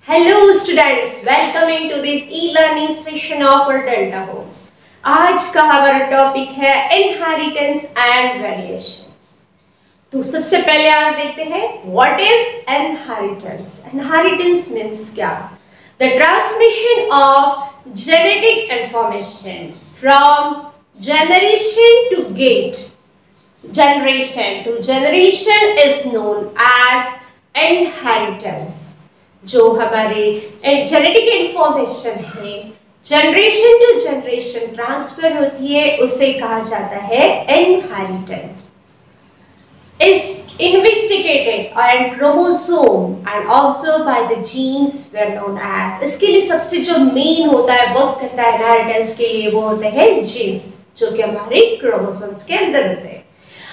Hello students, welcoming to this e-learning session of Delta Home. आज का हमारा topic है इनहेरिटेंस एंड वेरिएशन। तो सबसे पहले आज देखते हैं what is inheritance. Inheritance means क्या? The transmission of genetic information from generation to generation is known as inheritance. जो हमारे जेनेटिक इंफॉर्मेशन है जनरेशन टू जनरेशन ट्रांसफर होती है उसे कहा जाता है inheritance. Is investigated and chromosome and observe by the genes were known as. इसके लिए सबसे जो मेन होता है वर्क करता है इनहेरिटेंस के लिए वो होते हैं जीन्स, जो कि हमारे क्रोमोसोम्स के अंदर होते हैं।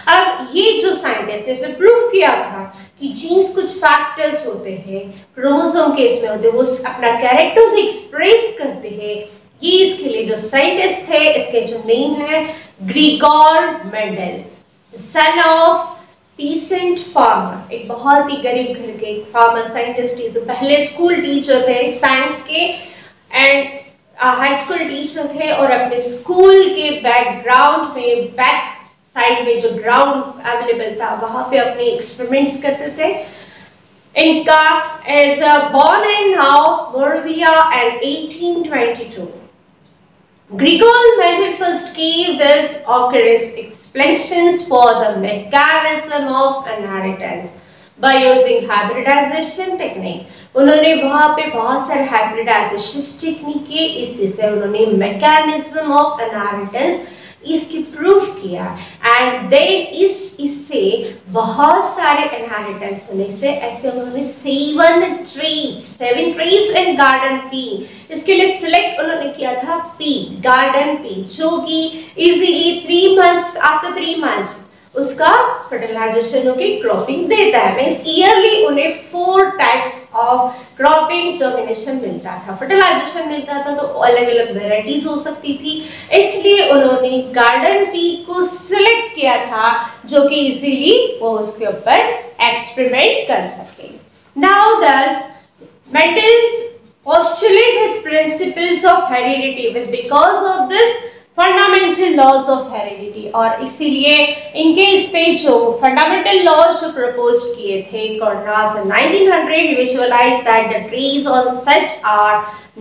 अब ये जो साइंटिस्ट ने इसमें प्रूव किया था कि जीन्स कुछ फैक्टर्स होते हैं क्रोमोसोम के इसमें होते हैं, वो अपना कैरेक्टर्स एक्सप्रेस करते हैं। ये इसके लिए जो साइंटिस्ट थे इसके जो नेम है Grigor Mendel, son of pheasant farmer, एक बहुत ही गरीब घर के फार्मर साइंटिस्ट थे। तो पहले स्कूल टीचर थे साइंस के एंड हाई स्कूल टीचर थे और अपने स्कूल के बैकग्राउंड में बैक साइड में जो ग्राउंड अवेलेबल था वहां पे अपने एक्सपेरिमेंट्स करते थे। इनका is born in now Moravia and 1822। Grigor Mendel first gave this occurrence explanations for the mechanism of inheritance by using hybridization technique। उन्होंने वहां पे बहुत सारे हाइब्रिडाइजेशन टेक्निक के इसी से उन्होंने मैकेनिज्म ऑफ इनहेरिटेंस इसकी प्रूफ किया एंड दे इससे बहुत सारे इनहेरिटेंस होने से ऐसे उन्होंने 7 ट्रीज इन गार्डन पी, इसके लिए सिलेक्ट उन्होंने किया था पी, गार्डन पी, जो कि इजीली 3 months आफ्टर 3 months उसका फर्टिलाइजेशन होके क्रॉपिंग देता है। मींस ईयरली उन्हें 4 टाइप्स ऑफ क्रॉपिंग जर्मिनेशन मिलता था, फर्टिलाइजेशन मिलता था, तो अलग अलग वेराइटीज हो सकती थी। इसलिए उन्होंने गार्डन पी को सिलेक्ट किया था जो कि इजीली वो उसके ऊपर एक्सपेरिमेंट कर सके। Now this Mendel postulate his principles of heredity with because of this fundamental laws of heredity, और इसीलिए इनके इस पे जो फंडामेंटल लॉज जो प्रपोज किए थे Correns in 1900 visualize that the traits on such are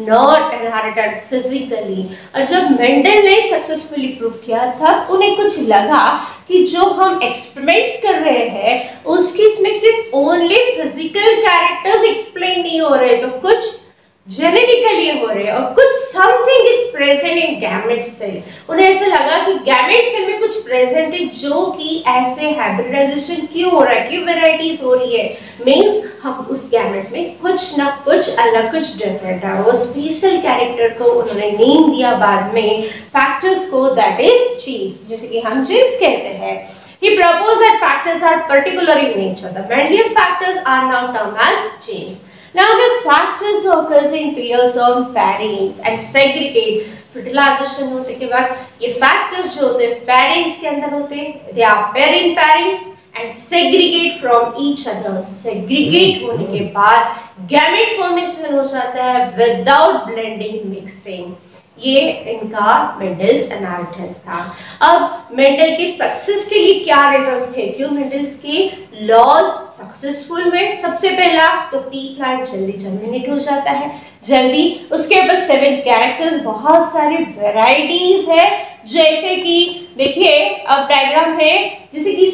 not inherited physically. और जब मेंडल ने सक्सेसफुली प्रूव किया था उन्हें कुछ लगा कि जो हम एक्सपेरिमेंट्स कर रहे हैं उसकी इसमें सिर्फ ओनली फिजिकल कैरेक्टर्स एक्सप्लेन नहीं हो रहे, तो कुछ जेनेटिकली हो रहे हैं और कुछ something is present in gamete cell. उन्हें ऐसा लगा कि गैमेट सेल में कुछ प्रेजेंट है जो कि ऐसे हाइब्रिडाइजेशन क्यों हो रहा है, क्यों वेराइटीज हो रही है, मींस हम उस गैमेट में कुछ ना कुछ अलग, कुछ डिफरेंट है। वो स्पेशल कैरेक्टर को उन्होंने नेम दिया बाद में फैक्टर्स को, दैट इज जीन्स, जैसे कि हम जीन्स कहते हैं। He proposed that factors are particular in nature. The Mendelian factors are now termed as genes. Now these factors occurs in pairs of parents and segregate। fertilization होने के बाद ये factors जो होते हैं parents के अंदर होते हैं, they are pairing parents and segregate from each other। segregate होने के बाद gamete formation हो जाता है without blending mixing। ये इनका मेंडल्स इनहेरिटेंस था। अब मेंडल के सक्सेस के लिए क्या रीजंस थे, क्यों मेंडल्स के लॉज सक्सेसफुल हुए? सबसे पहला तो पी प्लांट जल्दी जर्मिनेट हो जाता है, जल्दी। उसके बाद 7 कैरेक्टर्स, बहुत सारे वेराइटीज है, जैसे कि देखिए अब डायग्राम है, जैसे कि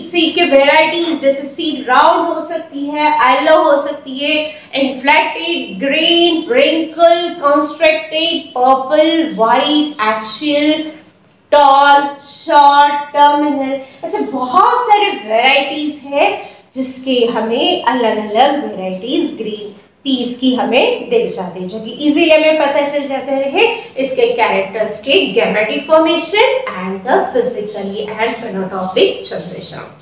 सीड के वेराइटीज, जैसे सीड राउंड हो सकती है, एलो हो सकती है, inflated, green, wrinkle, constricted, purple, white, axial, tall, short, terminal, ऐसे बहुत सारे वेराइटीज है जिसके हमें अलग अलग वेराइटीज ग्रीन पीस की हमें दिख जाती है, जो कि इजीली हमें पता चल जाता है इसके कैरेक्टर्स के gametic formation and the physically and phenotypic generation.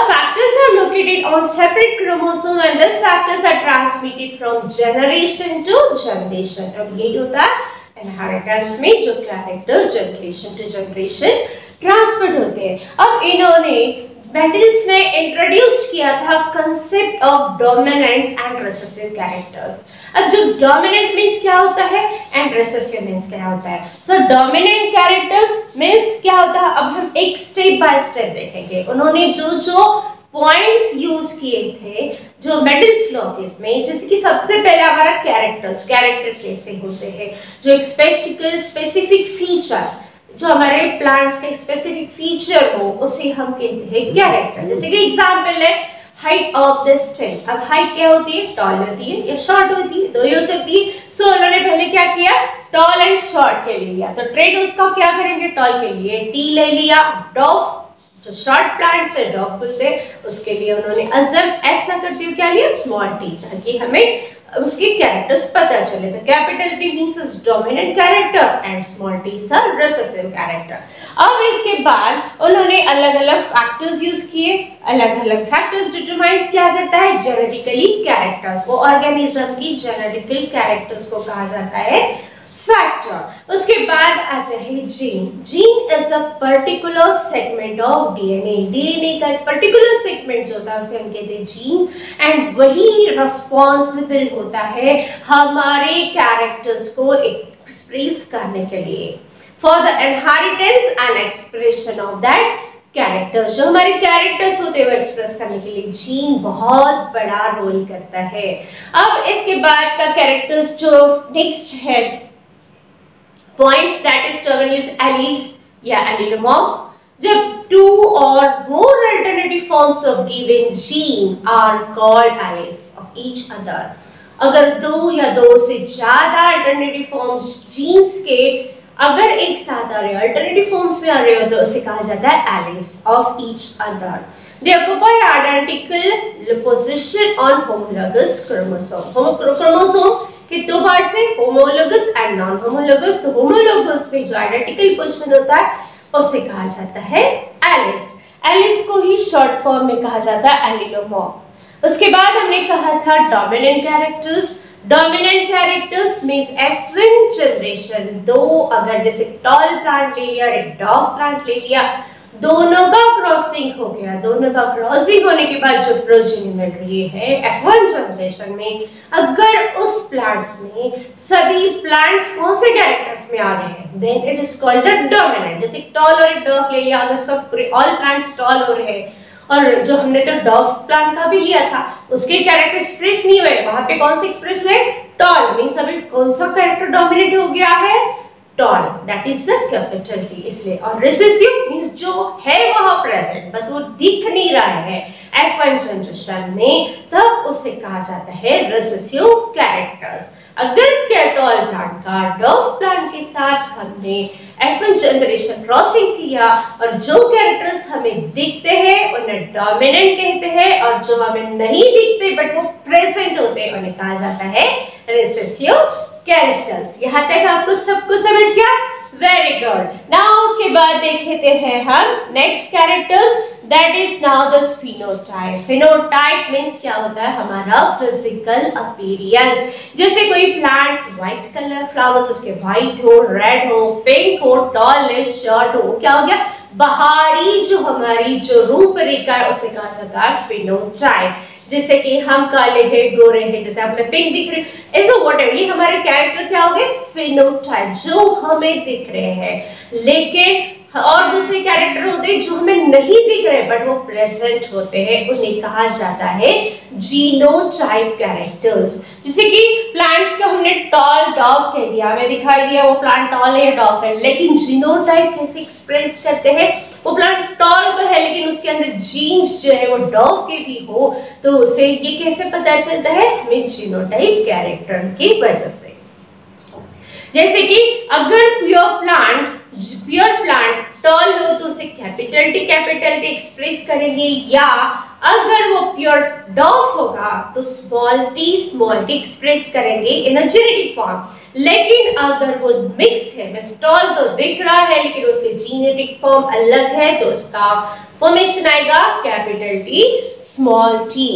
Factors are located on separate chromosome and these factors are transmitted from generation to generation। अब यही होता है इनहेरिटेंस में जो characters generation to generation transfer होते हैं। अब इन्होंने मेंडल्स ने इंट्रोड्यूस किया था concept of dominance and recessive characters. अब जो डोमिनेंट मींस क्या होता है एंड रिसेसिव मींस क्या होता है। सो डोमिनेंट कैरेक्टर्स मींस क्या होता है, अब हम एक स्टेप बाय स्टेप देखेंगे। उन्होंने जो जो पॉइंट्स यूज किए थे जो मेंडल्स लॉ केस में, जैसे कि सबसे पहला हमारा कैरेक्टर्स, कैरेक्टर कैसे होते हैं, जो एक स्पेसिफिक फीचर, जो हमारे प्लांट्स के स्पेसिफिक फीचर हो उसे हम कहते हैं कैरेक्टर। जैसे कि एग्जांपल है हाइट ऑफ द स्टेम। अब हाइट क्या होती है, टॉल होती है या शॉर्ट होती है, दो ही हो सकती है। सो उन्होंने पहले क्या किया, टॉल एंड शॉर्ट के लिए लिया, तो ट्रेड उसका क्या करेंगे, टॉल के लिए टी ले लिया, डॉफ जो शॉर्ट प्लांट्स है डॉग बोलते हैं उसके लिए उन्होंने अजम एस ना करती हूँ क्या लिया, स्मॉल टी, ताकि हमें उसके कैरेक्टर्स पता चले। तो capital T means dominant character and small T is a recessive character. अब इसके बाद उन्होंने अलग अलग फैक्टर्स यूज किए, अलग अलग फैक्टर्स डिटरमाइन क्या करता है, जेनेटिकली कैरेक्टर्स, वो ऑर्गेनिज्म की जेनेटिकल कैरेक्टर्स को कहा जाता है फैक्टर। उसके बाद आता है gene. Gene is a particular segment of DNA. DNA का एक पर्टिकुलर सेगमेंट जो होता है उसे हम कहते हैं जीन, एंड वही रिस्पॉन्सिबल होता है हमारे कैरेक्टर्स को एक्सप्रेस करने के लिए, for the inheritance and expression of that characters. जो हमारे कैरेक्टर्स होते हैं वो एक्सप्रेस करने के लिए जीन बहुत बड़ा रोल करता है। अब इसके बाद का कैरेक्टर्स जो नेक्स्ट है points that is termed as alleles या allelomorphs। जब two or more alternative forms of given gene are called alleles of each other। अगर दो या दो से ज्यादा alternative forms genes के अगर एक साथ आ रहे हो, alternative forms में आ रहे हो, तो उसे कहा जाता है alleles of each other। They occupy identical position on homologous chromosome। Chromosome कि दो पार्ट से होमोलोगस एंड नॉन होमोलोगस। तो होमोलोगस पे जो आइडेंटिकल पोजीशन होता है उसे कहा जाता है एलिस। एलिस को ही शॉर्ट फॉर्म में कहा जाता है एलिलोमॉर्फ। उसके बाद हमने कहा था dominant characters. Dominant characters means afferent generation. दो अगर जैसे टॉल प्लांट ले लिया, एक डॉग प्लांट ले लिया, दोनों का क्रॉसिंग हो गया, दोनों का क्रॉसिंग होने के बाद जो प्रोजेनी मिल रही है F1 जनरेशन में, अगर उस प्लांट्स में सभी प्लांट्स कौन से कैरेक्टर्स में आ रहे हैं, then it is called the dominant. जैसे टॉल और एक डॉग ले लिया, अगर सब ऑल प्लांट्स टॉल हो रहे हैं और जो हमने तो डॉग प्लांट का भी लिया था उसके कैरेक्टर एक्सप्रेस नहीं हुए, वहां पे कौन से एक्सप्रेस हुए, टॉल। मींस अभी कौन सा कैरेक्टर डोमिनेट हो गया है, tall, that is a capital T. इसलिए और रिसेसिव मींस जो है वहां प्रेजेंट बट वो दिख नहीं रहा है F1 जनरेशन में, तब उसे कहा जाता है रिसेसिव कैरेक्टर्स। अगर कैटॉल प्लांट का डॉग प्लांट के साथ हमने F1 जनरेशन क्रॉसिंग किया और जो कैरेक्टर्स हमें दिखते हैं उन्हें डोमिनेंट कहते हैं, और जो हमें नहीं दिखते बट वो प्रेजेंट होते हैं उन्हें कहा जाता है रिसेसिव कैरेक्टर्स। यहाँ तक आपको सबको समझ गया, वेरी गुड। नाउ उसके बाद देखते हैं हम next characters, that is now the phenotype. Phenotype means क्या होता है, हमारा फिजिकल अपीयरेंस। जैसे कोई प्लांट्स व्हाइट कलर फ्लावर्स उसके व्हाइट हो, रेड हो, पिंक हो, टॉल है, शॉर्ट हो, क्या हो गया, बाहरी जो हमारी जो रूपरेखा है उसे कहा जाता है फिनोटाइप। जैसे कि हम काले हैं, गोरे हैं, जैसे आप में पिंक दिख रहे हैं, ऐसा व्हाटएवर, ये हमारे कैरेक्टर क्या हो गए, फिनोटाइप, जो हमें दिख रहे हैं। लेकिन और दूसरे कैरेक्टर होते हैं जो हमें नहीं दिख रहे बट वो प्रेजेंट होते हैं, उन्हें कहा जाता है जीनोटाइप कैरेक्टर्स। जैसे कि प्लांट्स का हमने टॉल डॉग कह दिया, हमें दिखाई दिया वो प्लांट टॉल है या डॉग है, लेकिन जीनोटाइप कैसे एक्सप्रेस करते हैं, वो प्लांट टॉल तो है लेकिन उसके अंदर जीन्स जो है वो डॉग के भी हो, तो उसे ये कैसे पता चलता है, हमें जीनोटाइप कैरेक्टर की वजह से। जैसे कि अगर प्योर प्लांट टॉल हो तो उसे कैपिटल टी एक्सप्रेस करेंगे, या अगर वो प्योर डॉग होगा तो स्मॉल टी एक्सप्रेस करेंगे इन अ जेनेटिक फॉर्म। लेकिन अगर वो मिक्स है, टॉल तो दिख रहा है लेकिन उसके जेनेटिक फॉर्म अलग है, तो उसका फॉर्मेशन आएगा कैपिटल टी स्मॉल टी।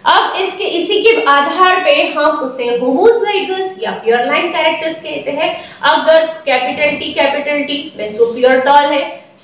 अब इसी के आधार पे हम उसे होमोज़ाइगस या प्योर लाइन कैरेक्टर्स कहते हैं। अगर कैपिटल टी में सो प्योर टॉल है,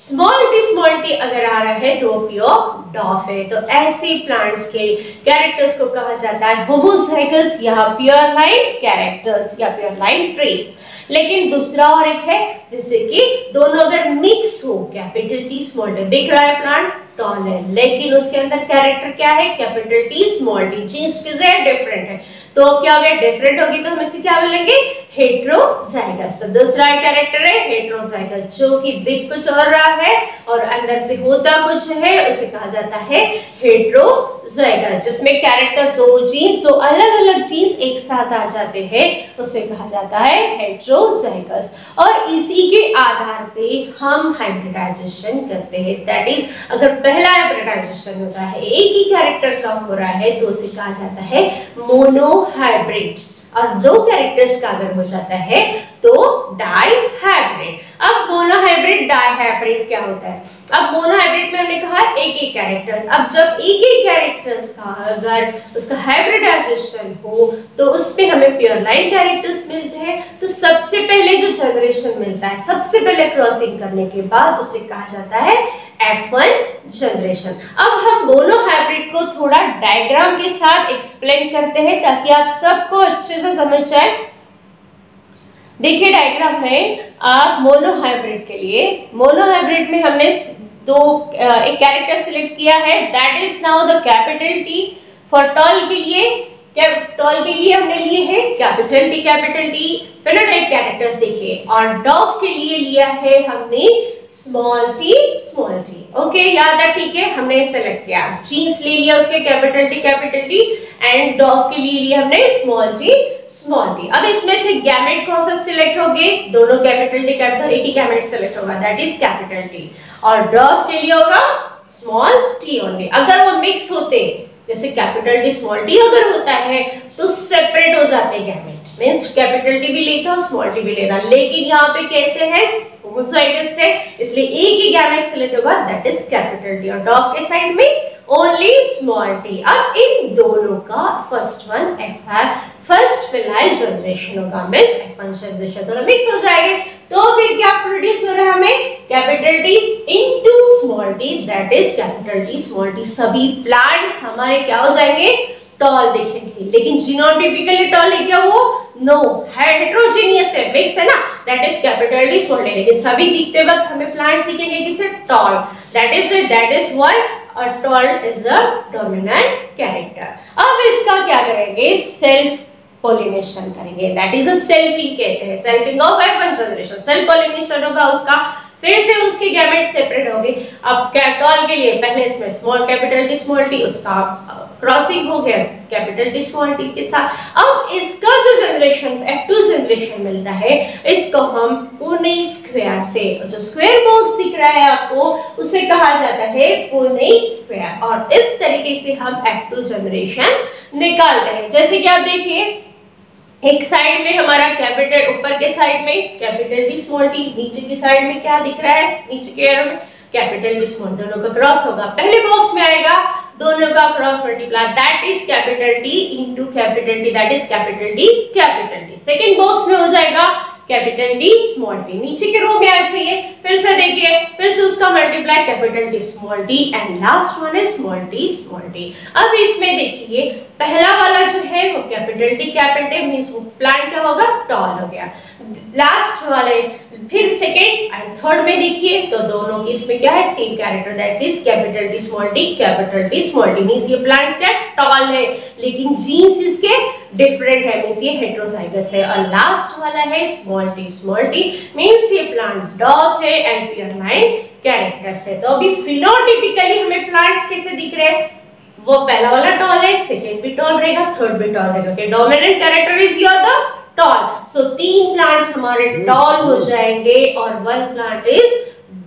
स्मॉल टी अगर आ रहा है तो प्योर डॉफ है। तो ऐसे प्लांट्स के कैरेक्टर्स को कहा जाता है होमोजाइगस या प्योर लाइन कैरेक्टर्स या प्योर लाइन ट्रेट्स। लेकिन दूसरा और एक है जैसे कि दोनों अगर मिक्स हो, कैपिटल टी स्मॉल टी, दिख रहा है प्लांट टॉल है लेकिन उसके अंदर कैरेक्टर क्या है, capital T small T, genes चीजें डिफरेंट है। तो क्या हो गया, डिफरेंट होगी तो हमें से क्या मिलेंगे, हेट्रोजाइगस। तो दूसरा कैरेक्टर है हेट्रोजाइगस, जो कि दिख कुछ और रहा है और अंदर से होता कुछ है, उसे कहा जाता है हेट्रोजाइगस। जिसमें कैरेक्टर दो जीन्स, दो अलग अलग जीन्स एक साथ आ जाते हैं, उसे कहा जाता है हेट्रोजाइगस। और इसी के आधार पे हम हाइब्रिडाइजेशन करते हैं। दैट इज अगर पहला हाइब्रिडाइजेशन होता है एक ही कैरेक्टर का हो रहा है तो उसे कहा जाता है मोनोहाइब्रिड, और दो कैरेक्टर्स का अगर हो जाता है तो डाइहाइब्रिड। अब मोनोहाइब्रिड डाइहाइब्रिड क्या होता है, अब मोनोहाइब्रिड में हमने कहा एक ही कैरेक्टर्स, अब जब एक ही कैरेक्टर्स का अगर उसका हाइब्रिडाइजेशन हो तो उसमें हमें प्योर लाइन कैरेक्टर्स मिलते हैं। तो सबसे पहले जो जनरेशन मिलता है, सबसे पहले क्रॉसिंग करने के बाद उसे कहा जाता है F1 जनरेशन। अब हम मोनोहाइब्रिड को थोड़ा डायग्राम के साथ एक्सप्लेन करते हैं ताकि आप सबको अच्छे से समझ जाए। देखिए डायग्राम में आप मोनोहाइब्रिड के लिए, मोनोहाइब्रिड में हमने एक कैरेक्टर सिलेक्ट किया है, that is now the capital T. For tall के लिए, टॉल के लिए हमने लिए है कैपिटल टी फेनोटाइप कैरेक्टर्स देखिए, और डॉफ के लिए लिया है हमने स्मॉल टी। ओके, याद है, ठीक है, हमने सेलेक्ट किया, जीन्स ले लिया उसके कैपिटल टी एंड डॉग के लिए लिया हमने स्मॉल टी। अब इसमें से गैमेट कौन सा सिलेक्ट होंगे, दोनों कैपिटल टी एक ही गैमेट सिलेक्ट होगा, दैट इज कैपिटल टी, और डॉग के लिए होगा स्मॉल टी ओनली। अगर वो मिक्स होते, जैसे कैपिटल टी स्मॉल टी अगर होता है तो सेपरेट हो जाते गैमेट, मींस कैपिटल टी भी लेता स्मॉल टी भी लेता, लेकिन यहाँ पे कैसे है, होमोजाइगस है, इसलिए एक ही गैमेट सिलेक्ट होगा, दैट इज कैपिटल टी, और डॉग के साइड में ओनली स्मॉल टी। अब इन दोनों का first one first phenyl generation होगा, मींस F1 जनरेशन, दोनों मिक्स हो जाएंगे तो फिर क्या प्रोड्यूस हो रहा है हमें, capital T into small T, that is capital T small T. सभी प्लांट्स हमारे क्या हो जाएंगे, टॉल दिखेंगे, लेकिन जीनोटिपिकली टॉल है क्या वो, नो, हेट्रोजीनियस है, मिक्स है ना, that is capital T small T. लेकिन सभी दिखते वक्त हमें प्लांट्स दिखेंगे किसे, टॉल, दैट इज व्हाई और tall is a dominant character. अब इसका क्या करेंगे, सेल्फ पॉलिनेशन करेंगे, दैट इज अ सेल्फिंग कहते हैं, selfing of F1 generation, self pollination होगा उसका, फिर से उसके गैमेट सेपरेट होंगे। अब टॉल के लिए पहले इसमें small capital T small T, उसका क्रॉसिंग हो गया कैपिटल टी स्मॉल टी के साथ। अब इसका जो जनरेशन F2 जनरेशन मिलता है, इसको हम पुनेट स्क्वायर से, जो स्क्वायर बॉक्स दिख रहा है आपको, उसे कहा जाता है पुनेट स्क्वायर, और इस तरीके से हम F2 जनरेशन निकालते हैं। जैसे कि आप देखिए, एक साइड में हमारा कैपिटल, ऊपर के साइड में कैपिटल टी स्मॉल टी, नीचे की साइड में क्या दिख रहा है, नीचे के एरो में कैपिटल टी स्मॉल, दोनों का क्रॉस होगा, पहले बॉक्स में आएगा दोनों का cross multiply, that is capital T into capital T, that is capital T. Second box में हो जाएगा कैपिटल टी स्मॉल टी, नीचे के रो में आ जाइए, फिर से देखिए, फिर से उसका multiply capital T small T and last one है स्मॉल टी। अब इसमें देखिए पहला वाला जो है वो कैपिटल टी मींस वो प्लांट क्या होगा, टॉल हो गया, लास्ट वाले फिर सेकेंड एंड थर्ड में देखिए तो दोनों की इसमें क्या है, same character, that is capital T small T means ये प्लांट्स क्या टॉल है, लेकिन जीन्स इसके डिफरेंट है, मींस ये हेट्रोजाइगस है, और लास्ट वाला है स्मॉल टी मींस ये प्लांट डॉग है एंड प्योर लाइन कैरेक्टर्स है। तो अभी फिनोटिपिकली हमें प्लांट्स कैसे दिख रहे हैं, वो पहला वाला टॉल है, सेकेंड भी टॉल रहेगा, थर्ड भी टॉल रहेगा, okay? Dominant character is your the tall, so 3 plants हमारे टॉल हो जाएंगे और 1 प्लांट इज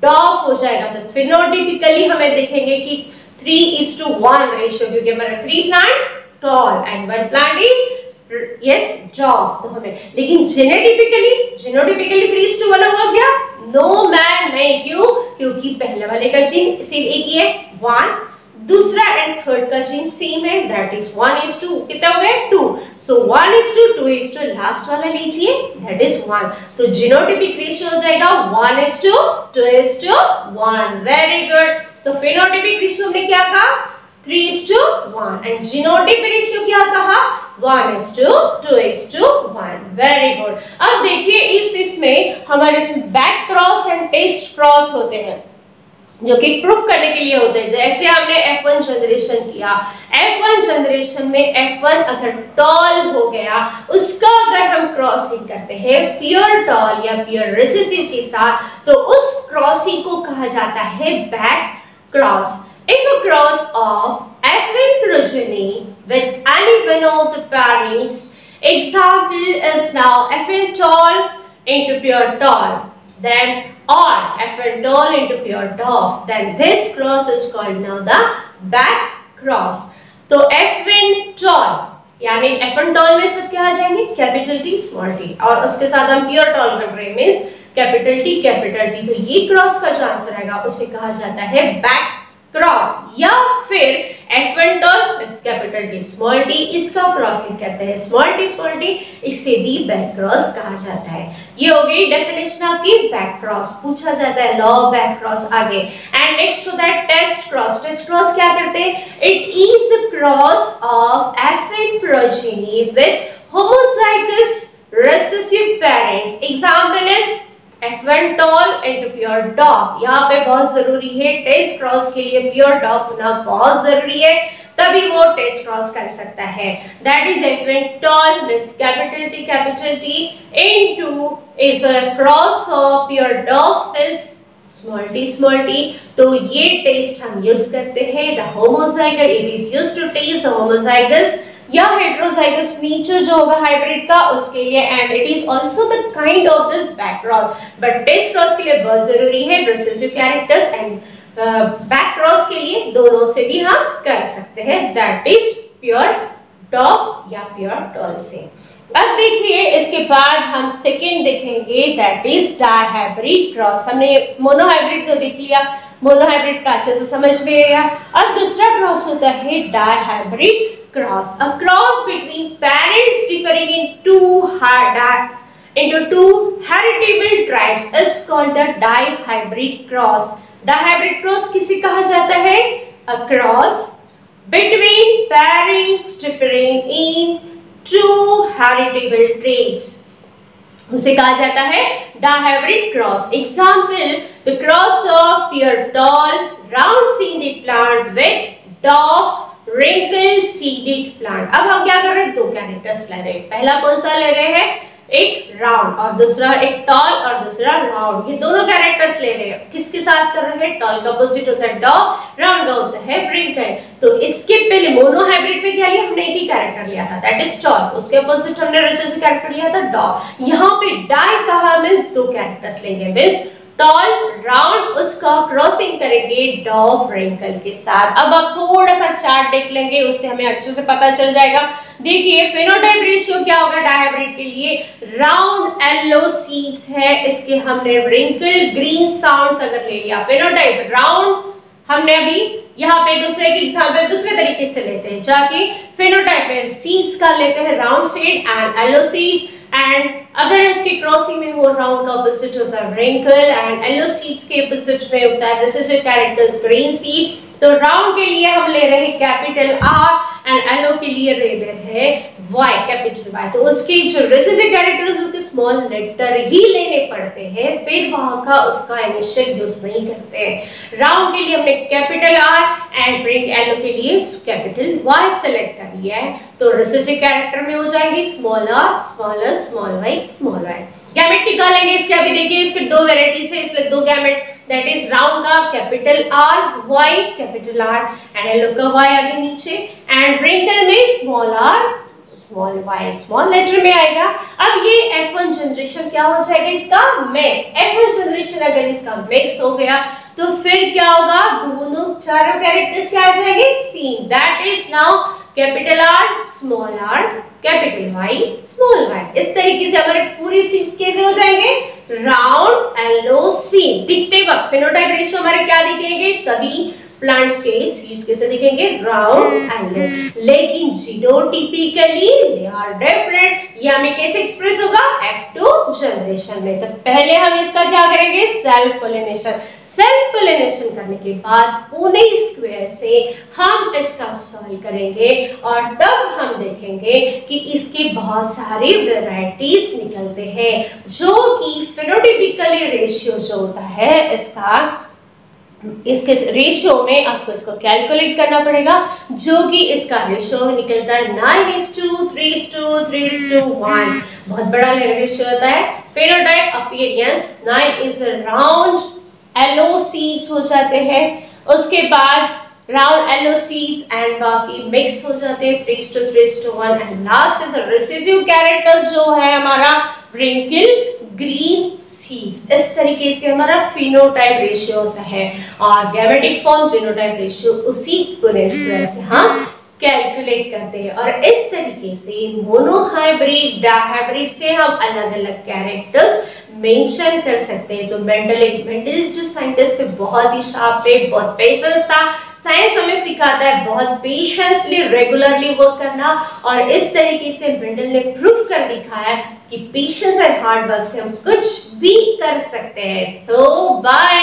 डॉग हो जाएगा। तो फिनोटिपिकली हमें देखेंगे कि 3:1 रेशियो, क्योंकि हमारे 3 plants tall and 1 plant is yes dog. तो हमें, लेकिन जेनेटिपिकली 3:1 हुआ क्या, नो मैन नहीं, क्यों, क्योंकि पहले वाले का जीन सिर्फ एक ही है 1, दूसरा एंड थर्ड का जीन सेम है, दैट इज 1:2, कितना हो गया 2, सो 1:2, 2:2, लास्ट वाला लीजिए दैट इज 1, तो जीनोटाइपिक रेशियो हो जाएगा 1:2:1, वेरी गुड। तो फेनोटाइपिक रेशियो हमने क्या कहा 3:1 एंड जीनोटाइपिक रेशियो क्या कहा 1:2:1, वेरी गुड। अब देखिए इसमें हमारे back cross and test cross होते हैं जो कि प्रूव करने के लिए होते हैं। जैसे हमने F1 जनरेशन किया, F1 जनरेशन में F1 अगर टॉल हो गया, उसका अगर हम क्रॉसिंग करते हैं प्योर टॉल या प्योर रिसेसिव के साथ, तो उस क्रॉसिंग को कहा जाता है back cross. If a cross of F1 progeny with any one of the parents, example is now F1 tall into pure tall, then or F1 tall into pure dwarf, then this cross is called now the back cross. तो F1 tall यानी F1 tall में सब क्या आ जाएंगे capital T small t, और उसके साथ हम प्योर टॉल कर रहे हैं means capital T capital T, तो ये क्रॉस का जो आंसर आएगा उसे कहा जाता है बैक क्रॉस, या फिर F1 tall plus capital T small t, इसका क्रॉसिंग कहते हैं स्मॉल t, इसे भी बैक क्रॉस कहा जाता है। ये हो गई डेफिनेशन आपकी बैक क्रॉस, पूछा जाता है लॉ ऑफ बैक क्रॉस आगे। And next to that test cross. Test cross क्या करते हैं, it is the cross of F1 progeny with homozygous recessive parents, example is F1 tall into pure dwarf। यहाँ पे बहुत जरूरी है टेस्ट क्रॉस के लिए प्योर डॉग होना बहुत जरूरी है, तभी वो टेस्ट क्रॉस कर सकता है। That is F1 tall with capital T into is a cross of pure dwarf is small t। तो ये टेस्ट हम यूज करते हैं the homozygous, it is used to test the homozygous या हेटेरोजाइगस नेचर जो होगा हाइब्रिड का उसके लिए, and it is also the kind of this back cross, but test cross के लिए बहुत जरूरी है recessive characters, and back cross के लिए दोनों से भी हम कर सकते हैं, दैट इज प्योर डॉग या प्योर टॉल से। अब देखिए इसके बाद हम सेकंड देखेंगे दैट इज डायहाइब्रिड क्रॉस। हमने मोनोहाइब्रिड तो देख लिया, मोनोहाइब्रिड का अच्छे से समझ में गया। अब दूसरा क्रॉस होता है dihybrid cross, a cross between parents differing in two heritable traits is called the dihybrid cross. Dihybrid cross किसे कहा जाता है, a cross between parents differing in two heritable traits, उसे कहा जाता है dihybrid cross। Example, the cross of pure tall round seeded plant with dwarf wrinkle seeded plant। अब हम क्या कर रहे हैं, दो कैरेक्टर्स ले रहे हैं, पहला कौन सा ले रहे हैं, एक राउंड और दूसरा एक टॉल और दूसरा राउंड, ये दोनों कैरेक्टर्स ले रहे हैं। किसके साथ कर रहे हैं, टॉल का अपोजिट होता है डॉग, राउंड का होता है wrinkle। तो इसके पहले मोनोहाइब्रिड में क्या लिया हमने, एक ही कैरेक्टर लिया था दैट इज टॉल, उसके अपोजिट हमने रिसेसिव कैरेक्टर लिया था डॉग। यहाँ पे डाई कहा मींस दो कैरेक्टर्स लेंगे, मींस टॉल राउंड, उसका क्रॉसिंग करेंगे डॉग wrinkle के साथ। अब आप थोड़ा सा चार्ट देख लेंगे, उससे हमें अच्छे से पता चल जाएगा। देखिए फेनोटाइप रेशियो क्या होगा डायहाइब्रिड के लिए, राउंड येलो सीड्स है, इसके हमने wrinkle ग्रीन साउंड्स अगर ले लिया, फेनोटाइप राउंड हमने अभी यहाँ पे दूसरे के एग्जांपल दूसरे तरीके से लेते हैं, जाके फेनोटाइप में सीड्स का लेते हैं round seed and yellow seeds, and अगर इसके क्रॉसिंग में वो राउंड का ऑपोजिट होता है wrinkle एंड येलो सीड्स के ऑपोजिट में होता है रिसेसिव कैरेक्टर्स ग्रीन सीड। तो राउंड के लिए हम ले रहे हैं कैपिटल R एंड येलो के लिए ले रहे हैं Y, कैपिटल Y। तो उसके जो रिसेसिव कैरेक्टर्स उसके स्मॉल लेटर ही लेने पड़ते हैं, फिर वहां का उसका इनिशियल यूज नहीं करते हैं। राउंड के लिए हमने कैपिटल R एंड येलो के लिए कैपिटल Y सेलेक्ट कर लिया है, तो रिसेसिव कैरेक्टर में हो जाएंगे small r, small y, small y। Gamete निकालेंगे इसके, अभी देखिए इसके दो वेराइटीज है, इसलिए दो गैमेट दैट इज राउंड का capital R Y capital R and yellow का Y आगे नीचे, एंड wrinkle में small r small y small letter में आएगा। अब ये F1 जनरेशन क्या हो जाएगा, इसका मिक्स। F1 जनरेशन अगर इसका मिक्स हो गया तो फिर क्या होगा, दोनों चारों कैरेक्टर्स क्या आ जाएंगे same, that is now capital R small r capital Y small y। इस तरीके से हमारे पूरी सीड्स कैसे हो जाएंगे, राउंड येलो सीड। दिखते वक्त फेनोटाइप रेशियो हमारे क्या दिखेंगे, सभी प्लांट्स के सीड्स कैसे दिखेंगे, राउंड एलो, लेकिन जीनोटिपिकली दे आर डिफरेंट। ये हमें कैसे एक्सप्रेस होगा, F2 जनरेशन में। तो पहले हम इसका क्या करेंगे, सेल्फ पोलिनेशन। सेल्फ पोलिनेशन करने के बाद पुनेट स्क्वायर से हम इसका सॉल्व करेंगे और तब हम देखेंगे कि इसके बहुत सारी वेराइटीज निकलते हैं, जो कि फेनोटाइपिकली रेशियो जो होता है इसका, इसके रेशियो में आपको इसको कैलकुलेट करना पड़ेगा, जो कि इसका रेशियो निकलता है 9:3:3:1। बहुत बड़ा रेशियो होता है। Phenotype appearance 9 is round yellow seeds हो जाते हैं, उसके बाद राउंड एलो सीड्स एंड बाकी मिक्स हो जाते हैं 3:3:1 and last is recessive characters जो है हमारा व्रिंकल ग्रीन सीड्स। इस तरीके से हमारा फिनोटाइप रेशियो होता है और गैमेटिक फॉर्म जीनोटाइप रेशियो उसी पुनेट स्क्वायर से हम कैलकुलेट करते हैं। और इस तरीके से मोनोहाइब्रिड डायहाइब्रिड से हम अलग अलग कैरेक्टर्स मेंशन कर सकते हैं। तो मेंडल जो साइंटिस्ट थे बहुत ही शार्प थे, बहुत पेशेंस था। साइंस हमें सिखाता है बहुत पेशेंसली रेगुलरली वर्क करना, और इस तरीके से मेंडल ने प्रूव कर दिखाया कि पेशेंस एंड हार्ड वर्क से हम कुछ भी कर सकते हैं। सो बाय।